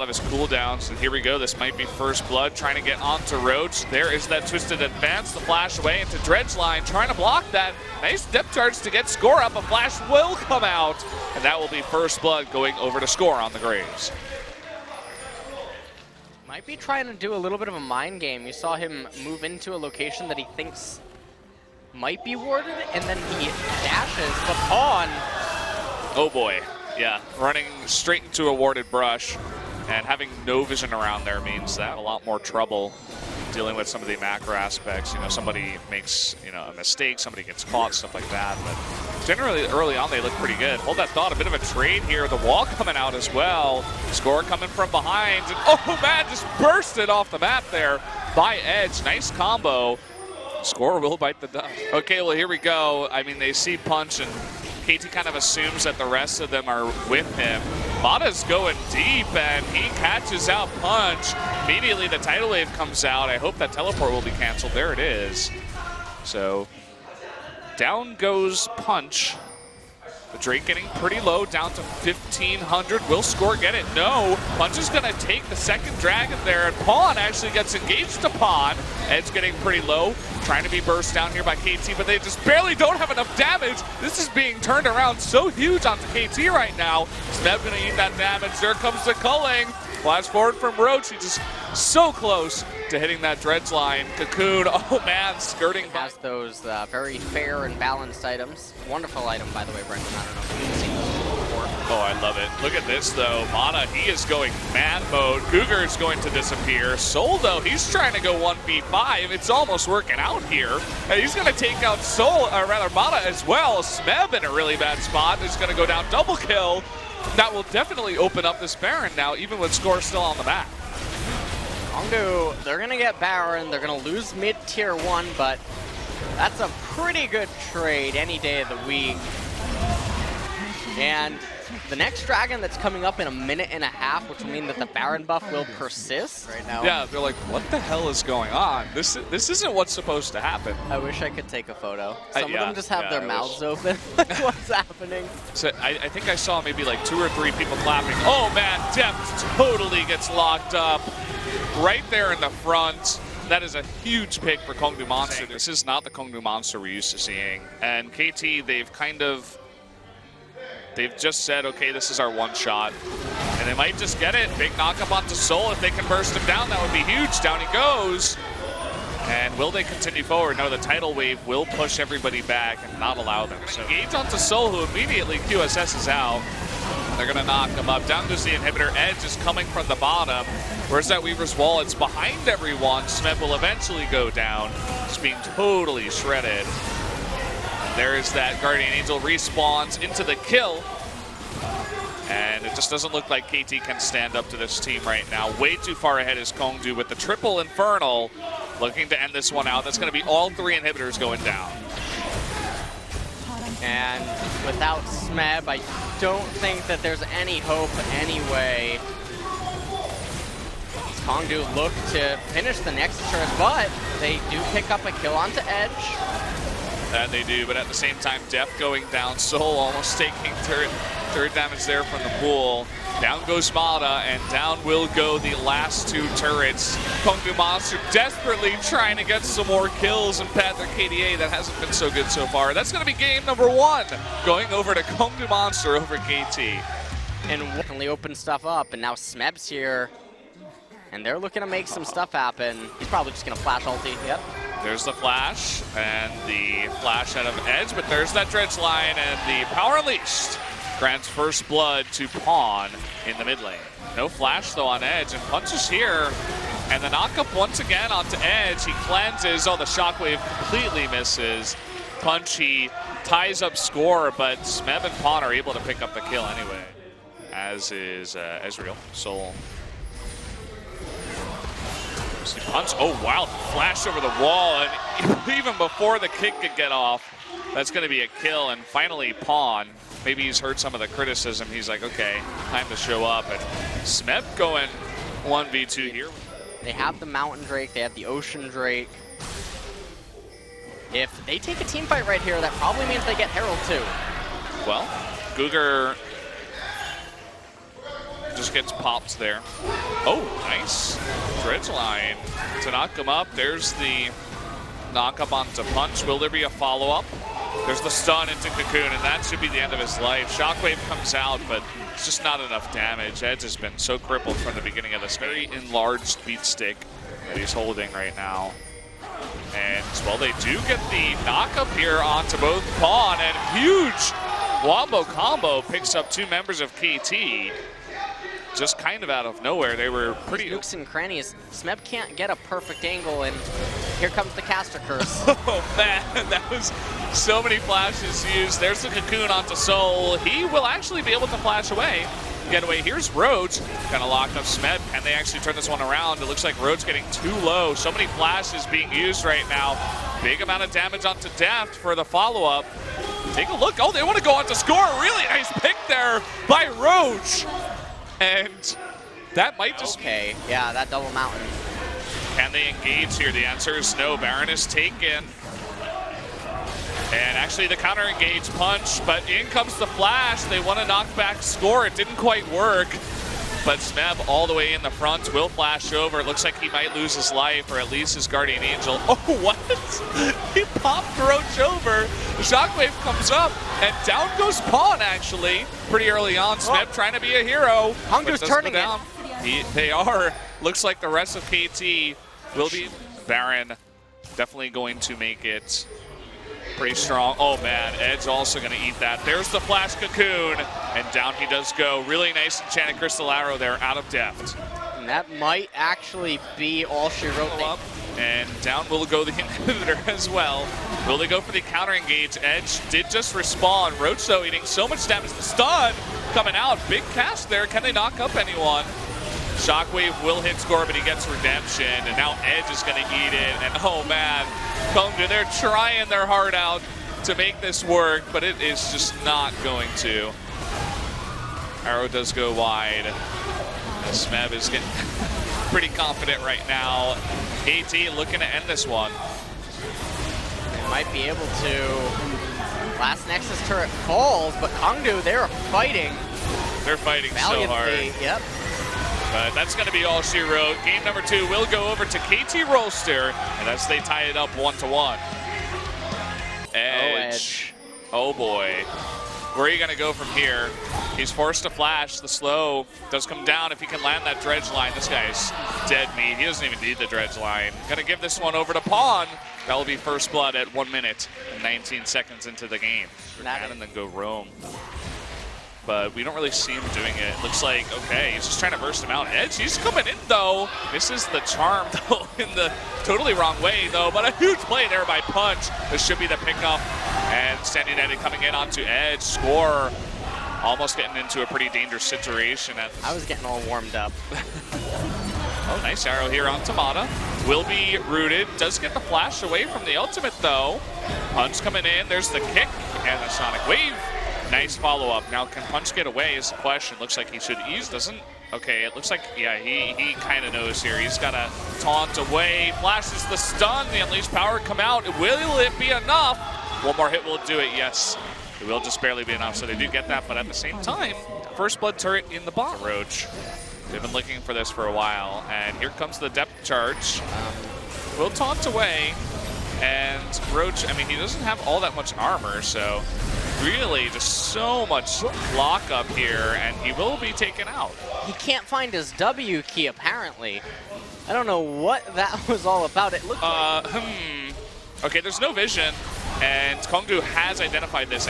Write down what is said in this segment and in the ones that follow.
Of his cooldowns, and here we go. This might be first blood trying to get onto Roach. There is that twisted advance, the flash away into Dredgeline, trying to block that. Nice depth charge to get score up. A flash will come out, and that will be first blood going over to score on the Graves. Might be trying to do a little bit of a mind game. You saw him move into a location that he thinks might be warded, and then he dashes the pawn. Oh boy, yeah, running straight into a warded brush. And having no vision around there means that a lot more trouble dealing with some of the macro aspects. You know, somebody makes, a mistake, somebody gets caught, stuff like that. But generally, early on, they look pretty good. Hold that thought, a bit of a trade here. The wall coming out as well. Score coming from behind. And, oh, man, just bursted off the map there by Edge. Nice combo. Score will bite the dust. Okay, well, here we go. I mean, they see Punch, and KT kind of assumes that the rest of them are with him. Mata's going deep, and he catches out Punch. Immediately, the tidal wave comes out. I hope that teleport will be canceled. There it is. So, down goes Punch. The Drake getting pretty low, down to 1,500. Will Score get it? No. Punch is going to take the second dragon there, and Pawn actually gets engaged upon. Ed's getting pretty low, trying to be burst down here by KT, but they just barely don't have enough damage. This is being turned around so huge onto KT right now. Smeb going to eat that damage. There comes the culling. Flash forward from Roach. He's just so close to hitting that dredge line. Cocoon, oh man, skirting. Has those very fair and balanced items. Wonderful item, by the way, Brendan. I don't know if you've seen those before. Oh, I love it. Look at this, though. Mata, he is going mad mode. Cougar is going to disappear. Soul, though, he's trying to go 1v5. It's almost working out here. And he's going to take out Soul, or rather Mata as well. Smeb in a really bad spot. He's going to go down double kill. That will definitely open up this Baron now, even with Score still on the map. Kongdu, they're going to get Baron. They're going to lose mid-tier 1, but that's a pretty good trade any day of the week. And the next dragon that's coming up in a minute and a half, which will mean that the Baron buff will persist right now. Yeah, they're like, what the hell is going on? This isn't what's supposed to happen. I wish I could take a photo. Some of yeah, them just have their I mouths open. Like, what's happening? So I think I saw maybe like 2 or 3 people clapping. Oh man, Depth totally gets locked up right there in the front. That is a huge pick for Kongdu Monster. This is not the Kongdu Monster we're used to seeing. And KT, they've just said, okay, this is our one shot. And they might just get it. Big knock up onto Soul. If they can burst him down, that would be huge. Down he goes. And will they continue forward? No, the tidal wave will push everybody back and not allow them. So engage onto Soul, who immediately QSS is out. They're going to knock him up. Down goes the inhibitor. Edge is coming from the bottom. Where's that Weaver's Wall? It's behind everyone. Smeb will eventually go down. Just being totally shredded. There's that Guardian Angel respawns into the kill. And it just doesn't look like KT can stand up to this team right now. Way too far ahead is Kongdu with the triple Infernal. Looking to end this one out. That's going to be all 3 inhibitors going down. And without Smeb, I don't think that there's any hope anyway. Kongdu look to finish the next turn, but they do pick up a kill onto Edge. That they do, but at the same time, Def going down. Soul almost taking turret damage there from the pool. Down goes Mata, and down will go the last 2 turrets. Kongdu Monster desperately trying to get some more kills and pad their KDA. That hasn't been so good so far. That's going to be game number 1, going over to Kongdu Monster over KT. And definitely open stuff up, and now Smeb's here. And they're looking to make some stuff happen. He's probably just going to flash ulti. Yep. There's the flash, and the flash out of Edge, but there's that dredge line, and the Power Unleashed grants first blood to Pawn in the mid lane. No flash, though, on Edge, and Punch is here. And the knockup once again onto Edge. He cleanses. Oh, the shockwave completely misses. Punch, he ties up Score, but Smeb and Pawn are able to pick up the kill anyway, as is Ezreal. Soul. Punch, oh wow, flash over the wall, and even before the kick could get off, that's going to be a kill. And finally, Pawn, maybe he's heard some of the criticism. He's like, okay, time to show up. And Smeb going 1v2 here. They have the Mountain Drake, they have the Ocean Drake. If they take a team fight right here, that probably means they get Herald too. Well, Cougar just gets popped there. Oh, nice. Dredge line to knock him up. There's the knock up onto Punch. Will there be a follow-up? There's the stun into Cocoon, and that should be the end of his life. Shockwave comes out, but it's just not enough damage. Edge has been so crippled from the beginning of this very enlarged beat stick that he's holding right now. And, well, they do get the knock-up here onto both Pawn, and huge Wombo combo picks up 2 members of KT. Just kind of out of nowhere. They were pretty... Nukes and crannies. Smeb can't get a perfect angle, and here comes the caster curse. Oh, man, that was so many flashes used. There's the Cocoon onto Soul. He will actually be able to flash away. Get away. Here's Roach. Gonna lock up Smeb. Can they actually turn this one around? It looks like Roach getting too low. So many flashes being used right now. Big amount of damage onto Deft for the follow-up. Take a look. Oh, they want to go on to score. Really nice pick there by Roach. And that might just... Okay, yeah, that double mountain. Can they engage here? The answer is no. Baron is taken. And actually the counter engage Punch, but in comes the flash. They want to knock back score. It didn't quite work. But Smeb all the way in the front will flash over. It looks like he might lose his life, or at least his guardian angel. Oh, what? He popped Roach over. The Shockwave comes up, and down goes Pawn, actually. Pretty early on, Smeb trying to be a hero. Hungdu's turning it. They are. Looks like the rest of KT will be. Baron definitely going to make it pretty strong. Oh man, Edge also going to eat that. There's the flash Cocoon, and down he does go. Really nice enchanted crystal arrow there out of Deft. And that might actually be all she wrote. Up, and down will go the inhibitor as well. Will they go for the counter engage? Edge did just respawn. Roach though eating so much damage. The stun coming out. Big cast there. Can they knock up anyone? Shockwave will hit score, but he gets redemption, and now Edge is going to eat it. And oh man, Kongdu, they're trying their heart out to make this work, but it is just not going to. Arrow does go wide. Smeb is getting pretty confident right now. KT looking to end this one. They might be able to. Last Nexus turret falls, but Kongdu, they're fighting. They're fighting so hard. Yep. But that's going to be all she wrote. Game number 2 will go over to KT Rollster, and as they tie it up 1-1. Edge. Oh boy. Where are you going to go from here? He's forced to flash. The slow does come down if he can land that dredge line. This guy's dead meat. He doesn't even need the dredge line. Going to give this one over to Pawn. That will be first blood at 1 minute and 19 seconds into the game. And then go roam. But we don't really see him doing it. Looks like, okay, he's just trying to burst him out. Edge, he's coming in, though. Misses the charm, though, in the totally wrong way, though. But a huge play there by Punch. This should be the pickup. And Standing Eddie coming in onto Edge. Score. Almost getting into a pretty dangerous situation. I was getting all warmed up. Oh, nice arrow here on Tamada. Will be rooted. Does get the flash away from the ultimate, though. Punch coming in. There's the kick and the Sonic Wave. Nice follow-up. Now, can Punch get away is the question. Looks like he should ease, doesn't? Okay, it looks like, yeah, he kind of knows here. He's got to taunt away. Flashes the stun. The Unleashed Power come out. Will it be enough? One more hit will do it, yes. It will just barely be enough, so they do get that. But at the same time, first blood turret in the bot. Roach. They've been looking for this for a while. And here comes the depth charge. Will taunt away. And Roach, I mean, he doesn't have all that much armor, so really just so much lockup here, and he will be taken out. He can't find his W key, apparently. I don't know what that was all about. It looked like... Okay, there's no vision, and Kongdu has identified this.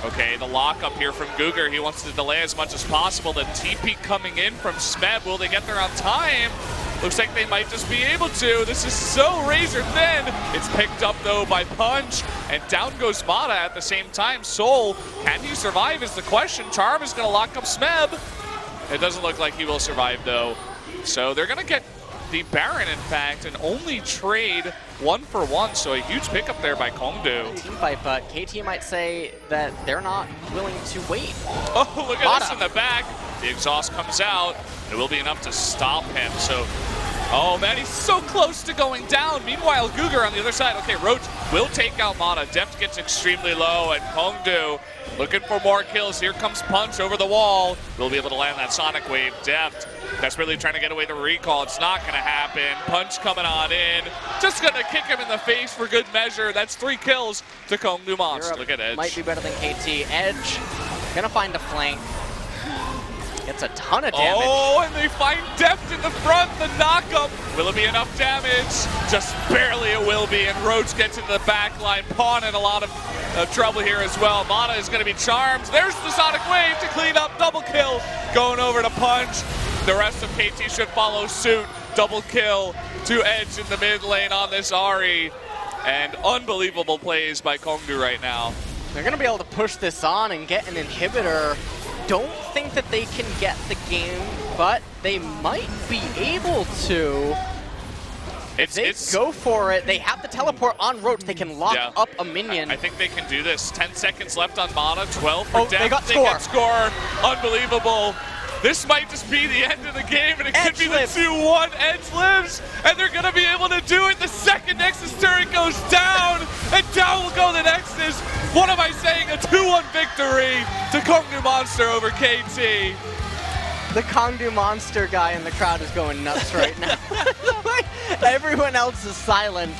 Okay, the lockup here from Guger. He wants to delay as much as possible. The TP coming in from Smeb. Will they get there on time? Looks like they might just be able to. This is so razor thin. It's picked up, though, by Punch. And down goes Mata at the same time. Soul, can he survive is the question. Charm is going to lock up Smeb. It doesn't look like he will survive, though. So they're going to get the Baron, in fact, and only trade 1-for-1. So a huge pickup there by Kongdu. Team fight, but KT might say that they're not willing to wait. Oh, look at this in the back. The exhaust comes out. It will be enough to stop him. So, oh man, he's so close to going down. Meanwhile, Guger on the other side. Okay, Roach will take out Mana. Deft gets extremely low, and Kongdu looking for more kills. Here comes Punch over the wall. We'll be able to land that Sonic Wave deft. Desperately trying to get away the recall. It's not going to happen. Punch coming on in. Just going to kick him in the face for good measure. That's 3 kills to Kongnu Monster. Look at Edge. Might be better than KT. Edge going to find a flank. It's a ton of damage. Oh, and they find depth in the front, the knockup. Will it be enough damage? Just barely it will be, and Roach gets into the back line. Pawn in a lot of trouble here as well. Mana is going to be charmed. There's the Sonic Wave to clean up. Double kill going over to Punch. The rest of KT should follow suit. Double kill to Edge in the mid lane on this Ahri. And unbelievable plays by Kongnu right now. They're going to be able to push this on and get an inhibitor. Don't think that they can get the game, but they might be able to. If they go for it, they have the teleport on Roach. They can lock up a minion. I think they can do this. 10 seconds left on Mana, 12 for Depth. They got They get score. Unbelievable. This might just be the end of the game, and it could be the 2-1. Edge lives, and they're going to be able to do it. The second Nexus turret goes down, and down will go the Nexus. What am I saying? A 2-1 victory to Kongnu Monster over KT. The Kongnu Monster guy in the crowd is going nuts right now. Everyone else is silent,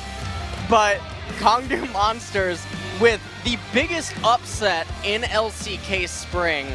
but Kongnu Monsters with the biggest upset in LCK Spring.